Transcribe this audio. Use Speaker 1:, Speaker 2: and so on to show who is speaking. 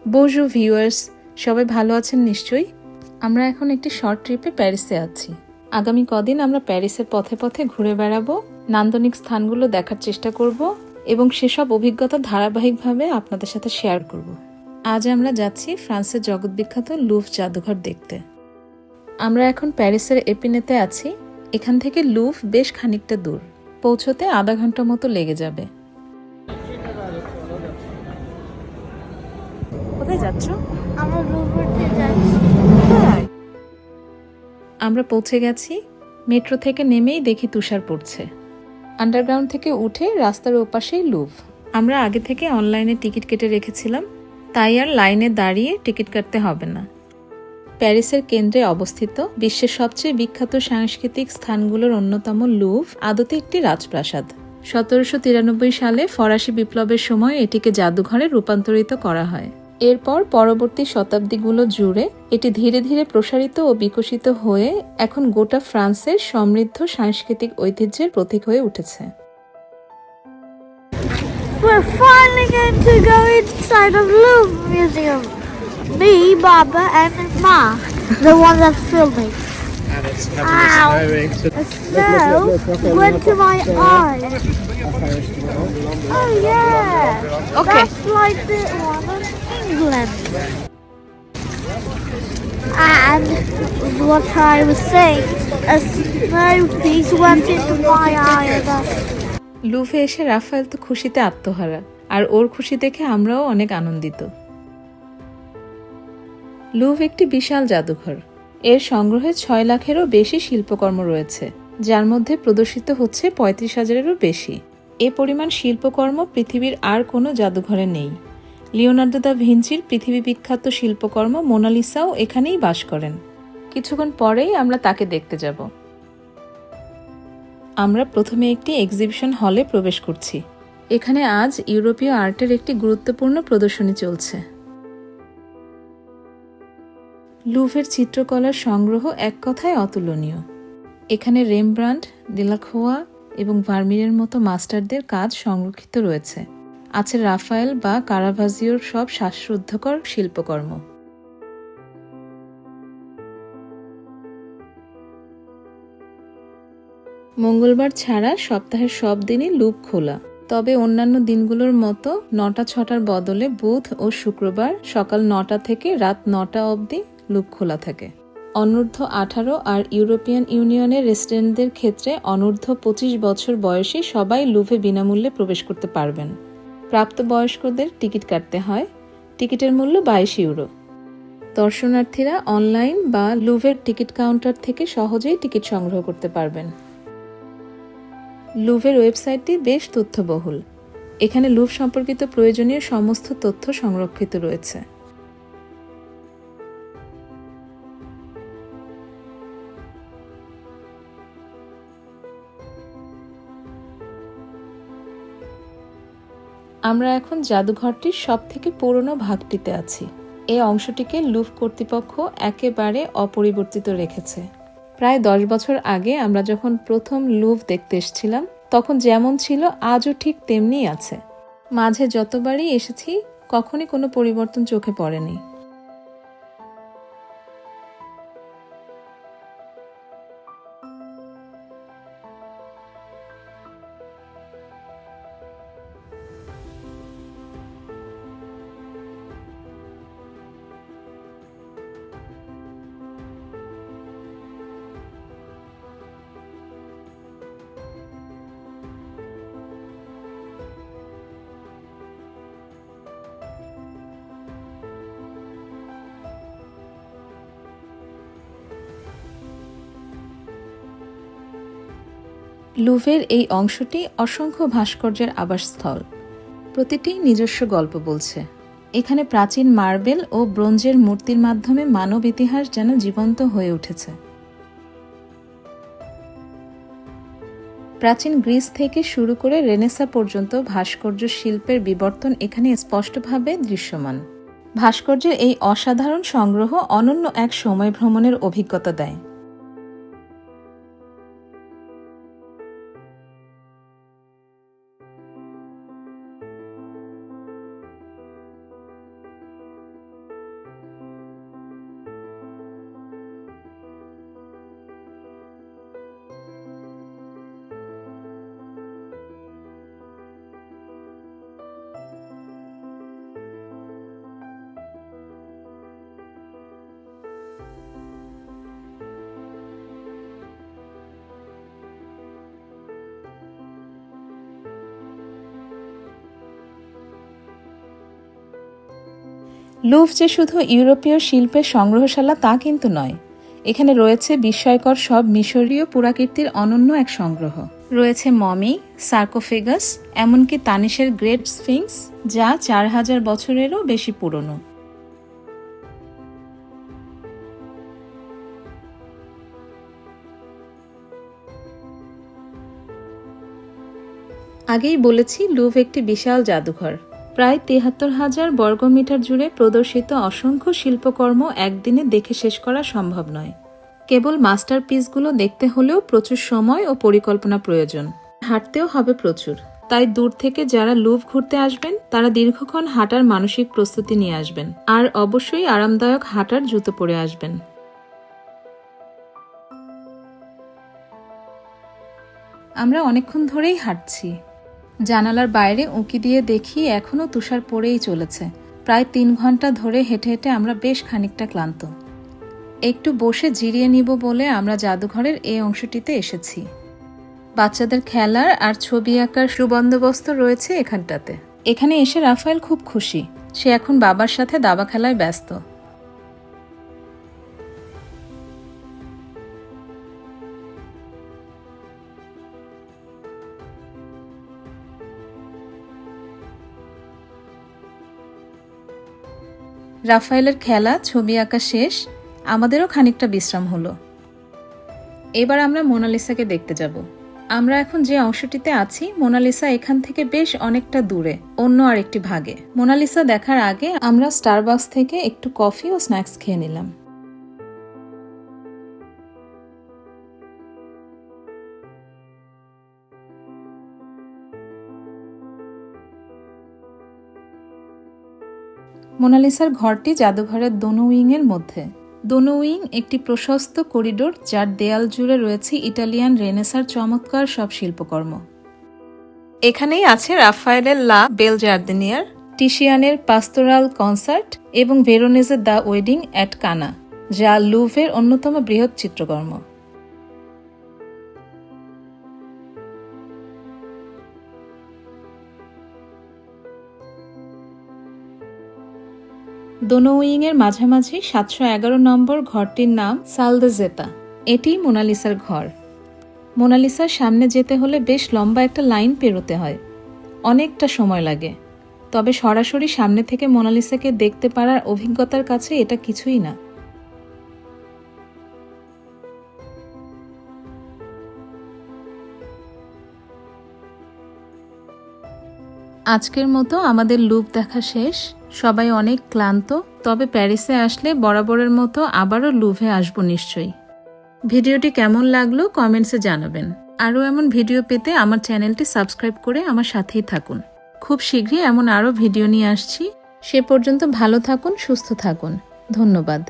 Speaker 1: bonjour viewers, সবাই ভালো আছেন নিশ্চয়ই। আমরা এখন একটি শর্ট ট্রিপে প্যারিসে আছি। আগামী কদিন আমরা প্যারিসের পথে পথে ঘুরে বেড়াবো, নান্দনিক স্থানগুলো দেখার চেষ্টা করব এবং সেসব অভিজ্ঞতা ধারাবাহিকভাবে আপনাদের সাথে শেয়ার করব। আজ আমরা যাচ্ছি ফ্রান্সের জগৎবিখ্যাত লুভ জাদুঘর দেখতে। আমরা এখন প্যারিসের এপিনেতে আছি। এখান থেকে লুভ বেশ খানিকটা দূর, পৌঁছতে আধা ঘন্টা মতো লেগে যাবে। কোথায় যাচ্ছ?
Speaker 2: আমরা লুভরতে যাচ্ছি।
Speaker 1: আমরা পৌঁছে গেছি। মেট্রো থেকে নেমেই দেখি তুষার পড়ছে। আন্ডারগ্রাউন্ড থেকে উঠে রাস্তার ওপাশেই লুভ। আমরা আগে থেকে অনলাইনে টিকিট কেটে রেখেছিলাম, তাই আর লাইনে দাঁড়িয়ে টিকিট কাটতে হবে না। প্যারিসের কেন্দ্রে অবস্থিত বিশ্বের সবচেয়ে বিখ্যাত সাংস্কৃতিক স্থানগুলোর অন্যতম লুভ আদতে একটি রাজপ্রাসাদ। 1793 সালে ফরাসি বিপ্লবের সময় এটিকে জাদুঘরে রূপান্তরিত করা হয়। এরপর পরবর্তী শতাব্দীগুলো জুড়ে এটি ধীরে ধীরে প্রসারিত ও বিকশিত হয়ে এখন গোটা ফ্রান্সের সমৃদ্ধ সাংস্কৃতিক ঐতিহ্যের প্রতীক হয়ে উঠেছে।
Speaker 2: We're finally going to go inside of Louvre Museum. Me, Baba, and Ma, the one that's filming.
Speaker 3: And it's heavily snowing.
Speaker 2: The snow went to my eyes. Oh yeah.
Speaker 1: Okay.
Speaker 2: That's like the one in England. And what I was saying, a snow piece went into my eye.
Speaker 1: লুভে এসে Rafael তো খুশিতে আত্মহারা, আর ওর খুশি দেখে আমরাও অনেক আনন্দিত। Louvre একটি বিশাল জাদুঘর। এর সংগ্রহে 6 লাখেরও বেশি শিল্পকর্ম রয়েছে, যার মধ্যে প্রদর্শিত হচ্ছে 35,000-এরও বেশি। এ পরিমাণ শিল্পকর্ম পৃথিবীর আর কোনো জাদুঘরে নেই। লিওনার্দো দা ভিঞ্চির পৃথিবী বিখ্যাত শিল্পকর্ম মোনালিসাও এখানেই বাস করেন। কিছুক্ষণ পরেই আমরা তাকে দেখতে যাব। আমরা প্রথমে একটি এক্সিবিশন হলে প্রবেশ করছি। এখানে আজ ইউরোপীয় আর্টের একটি গুরুত্বপূর্ণ প্রদর্শনী চলছে। লুভের চিত্রকলার সংগ্রহ এক কথায় অতুলনীয়। এখানে রেমব্রান্ড, ডিলাক্রোয়া এবং ভার্মিরের মতো মাস্টারদের কাজ সংরক্ষিত রয়েছে। আছে রাফায়েল বা কারাভাজিওর সব শ্বাসরুদ্ধকর শিল্পকর্ম। মঙ্গলবার ছাড়া সপ্তাহের সব দিনই লুভ খোলা, তবে অন্যান্য দিনগুলোর মতো 9টা-6টার বদলে বুধ ও শুক্রবার সকাল 9টা থেকে রাত 9টা অবধি লুভ খোলা থাকে। অনূর্ধ্ব 18 আর ইউরোপিয়ান ইউনিয়নের রেসিডেন্টদের ক্ষেত্রে অনূর্ধ্ব 25 বছর বয়সী সবাই লুভে বিনামূল্যে প্রবেশ করতে পারবেন। প্রাপ্তবয়স্কদের টিকিট কাটতে হয়। টিকিটের মূল্য 22 ইউরো। দর্শনার্থীরা অনলাইন বা লুভের টিকিট কাউন্টার থেকে সহজেই টিকিট সংগ্রহ করতে পারবেন। লুভের ওয়েবসাইটটি বেশ তথ্যবহুল। এখানে লুভ সম্পর্কিত প্রয়োজনীয় সমস্ত তথ্য সংরক্ষিত রয়েছে। আমরা এখন জাদুঘরটির সবথেকে পুরনো ভাগটিতে আছি। এই অংশটিকে লুভ কর্তৃপক্ষ একেবারে অপরিবর্তিত রেখেছে। প্রায় 10 বছর আগে আমরা যখন প্রথম লুভ দেখতে এসেছিলাম, তখন যেমন ছিল আজও ঠিক তেমনিই আছে। মাঝে যতবারই এসেছি কখনই কোনো পরিবর্তন চোখে পড়েনি। লুভের এই অংশটি অসংখ্য ভাস্কর্যের আবাসস্থল। প্রতিটি নিজস্ব গল্প বলছে। এখানে প্রাচীন মার্বেল ও ব্রোঞ্জের মূর্তির মাধ্যমে মানব ইতিহাস যেন জীবন্ত হয়ে উঠেছে। প্রাচীন গ্রিস থেকে শুরু করে রেনেসা পর্যন্ত ভাস্কর্য শিল্পের বিবর্তন এখানে স্পষ্টভাবে দৃশ্যমান। ভাস্কর্যের এই অসাধারণ সংগ্রহ অনন্য এক সময় ভ্রমণের অভিজ্ঞতা দেয়। লুভ যে শুধু ইউরোপীয় শিল্পের সংগ্রহশালা তা কিন্তু নয়, এখানে রয়েছে বিস্ময়কর সব মিশরীয় পুরাকীর্তির অনন্য এক সংগ্রহ। রয়েছে মমি, সার্কোফেগাস, এমনকি তানিশের গ্রেট স্ফিংস, যা 4000 বছরেরও বেশি পুরনো। আগেই বলেছি লুভ একটি বিশাল জাদুঘর। প্রায় 73,000 বর্গমিটার জুড়ে প্রদর্শিত অসংখ্য শিল্পকর্ম একদিনে দেখে শেষ করা সম্ভব নয়। কেবল মাস্টারপিসগুলো দেখতে হলেও প্রচুর সময় ও পরিকল্পনা প্রয়োজন। হাঁটতেও হবে প্রচুর। তাই দূর থেকে যারা লুভ ঘুরতে আসবেন তারা দীর্ঘক্ষণ হাঁটার মানসিক প্রস্তুতি নিয়ে আসবেন, আর অবশ্যই আরামদায়ক হাঁটার জুতো পরে আসবেন। আমরা অনেকক্ষণ ধরেই হাঁটছি। জানালার বাইরে উঁকি দিয়ে দেখি এখনও তুষার পড়েই চলেছে। প্রায় 3 ঘন্টা ধরে হেঁটে হেঁটে আমরা বেশ খানিকটা ক্লান্ত। একটু বসে জিরিয়ে নিব বলে আমরা জাদুঘরের এই অংশটিতে এসেছি। বাচ্চাদের খেলার আর ছবি আঁকার সুবন্দোবস্ত রয়েছে এখানটাতে। এখানে এসে রাফায়েল খুব খুশি। সে এখন বাবার সাথে দাবা খেলায় ব্যস্ত। রাফায়েলের খেলা, ছবি আঁকা শেষ। আমাদেরও খানিকটা বিশ্রাম হলো। এবার আমরা মোনালিসাকে দেখতে যাব। আমরা এখন যে অংশটিতে আছি, মোনালিসা এখান থেকে বেশ অনেকটা দূরে, অন্য আরেকটি ভাগে। মোনালিসা দেখার আগে আমরা স্টারবাকস থেকে একটু কফি ও স্ন্যাক্স খেয়ে নিলাম। মোনালিসার ঘরটি জাদুঘরের দোনো উইংয়ের মধ্যে। দোনো উইং একটি প্রশস্ত করিডোর, যার দেয়াল জুড়ে রয়েছে ইটালিয়ান রেনেসার চমৎকার সব শিল্পকর্ম। এখানেই আছে রাফায়েলের লা বেল জার্দিনিয়ার, টিশিয়ানের পাস্তোরাল কনসার্ট এবং ভেরোনেজের দ্য ওয়েডিং অ্যাট কানা, যা লুভের অন্যতম বৃহৎ চিত্রকর্ম। দোনো উইংয়ের মাঝামাঝি 711 নম্বর ঘরটির নাম সাল দে জেতা। এটি মোনালিসার ঘর। মোনালিসার সামনে যেতে হলে বেশ লম্বা একটা লাইন পেরোতে হয়, অনেকটা সময় লাগে। তবে সরাসরি সামনে থেকে মোনালিসাকে দেখতে পারার অভিজ্ঞতার কাছে এটা কিছুই না। আজকের মতো আমাদের লুভ দেখা শেষ। সবাই অনেক ক্লান্ত, তবে প্যারিসে আসলে বরাবরের মতো আবারও লুভে আসবো নিশ্চয়ই। ভিডিওটি কেমন লাগলো কমেন্টসে জানাবেন। আরও এমন ভিডিও পেতে আমার চ্যানেলটি সাবস্ক্রাইব করে আমার সাথেই থাকুন। খুব শীঘ্রই এমন আরও ভিডিও নিয়ে আসছি। সে পর্যন্ত ভালো থাকুন, সুস্থ থাকুন। ধন্যবাদ।